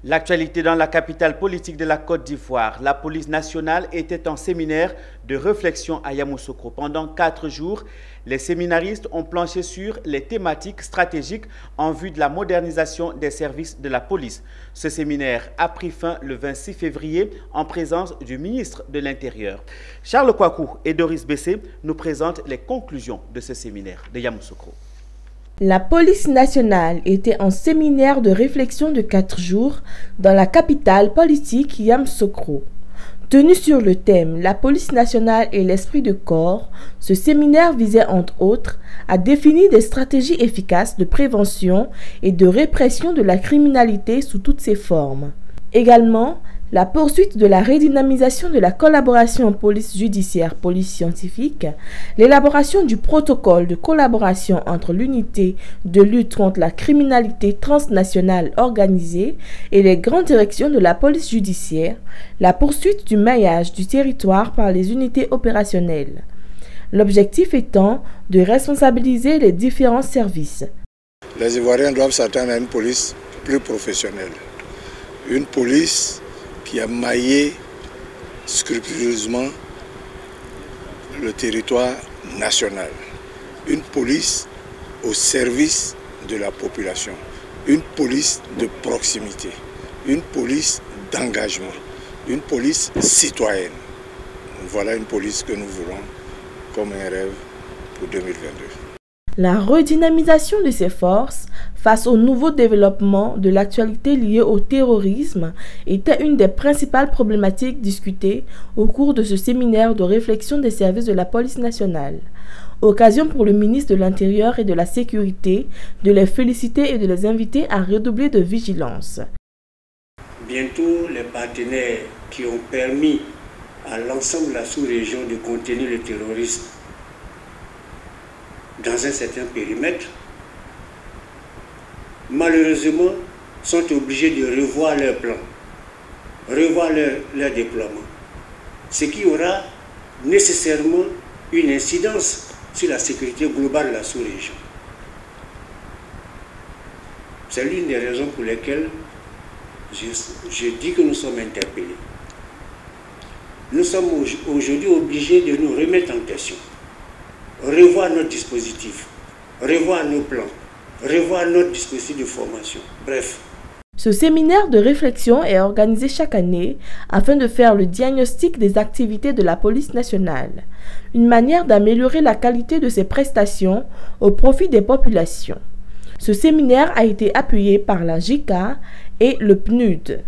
L'actualité dans la capitale politique de la Côte d'Ivoire. La police nationale était en séminaire de réflexion à Yamoussoukro. Pendant 4 jours, les séminaristes ont planché sur les thématiques stratégiques en vue de la modernisation des services de la police. Ce séminaire a pris fin le 26 février en présence du ministre de l'Intérieur. Charles Kouakou et Doris Bessé nous présentent les conclusions de ce séminaire de Yamoussoukro. La police nationale était en séminaire de réflexion de 4 jours dans la capitale politique Yamoussoukro. Tenu sur le thème « La police nationale et l'esprit de corps », ce séminaire visait entre autres à définir des stratégies efficaces de prévention et de répression de la criminalité sous toutes ses formes. Également, la poursuite de la redynamisation de la collaboration police judiciaire, police scientifique, l'élaboration du protocole de collaboration entre l'unité de lutte contre la criminalité transnationale organisée et les grandes directions de la police judiciaire, la poursuite du maillage du territoire par les unités opérationnelles. L'objectif étant de responsabiliser les différents services. Les Ivoiriens doivent s'attendre à une police plus professionnelle. Une police qui a maillé scrupuleusement le territoire national. Une police au service de la population. Une police de proximité. Une police d'engagement. Une police citoyenne. Voilà une police que nous voulons comme un rêve pour 2022. La redynamisation de ces forces face aux nouveaux développements de l'actualité liée au terrorisme était une des principales problématiques discutées au cours de ce séminaire de réflexion des services de la police nationale. Occasion pour le ministre de l'Intérieur et de la Sécurité de les féliciter et de les inviter à redoubler de vigilance. Bientôt, les partenaires qui ont permis à l'ensemble de la sous-région de contenir le terrorisme dans un certain périmètre, malheureusement, sont obligés de revoir leur plan, revoir leur déploiement. Ce qui aura nécessairement une incidence sur la sécurité globale de la sous-région. C'est l'une des raisons pour lesquelles je dis que nous sommes interpellés. Nous sommes aujourd'hui obligés de nous remettre en question, revoir notre dispositif, revoir nos plans, revoir notre dispositif de formation. Bref. Ce séminaire de réflexion est organisé chaque année afin de faire le diagnostic des activités de la police nationale, une manière d'améliorer la qualité de ses prestations au profit des populations. Ce séminaire a été appuyé par la JICA et le PNUD.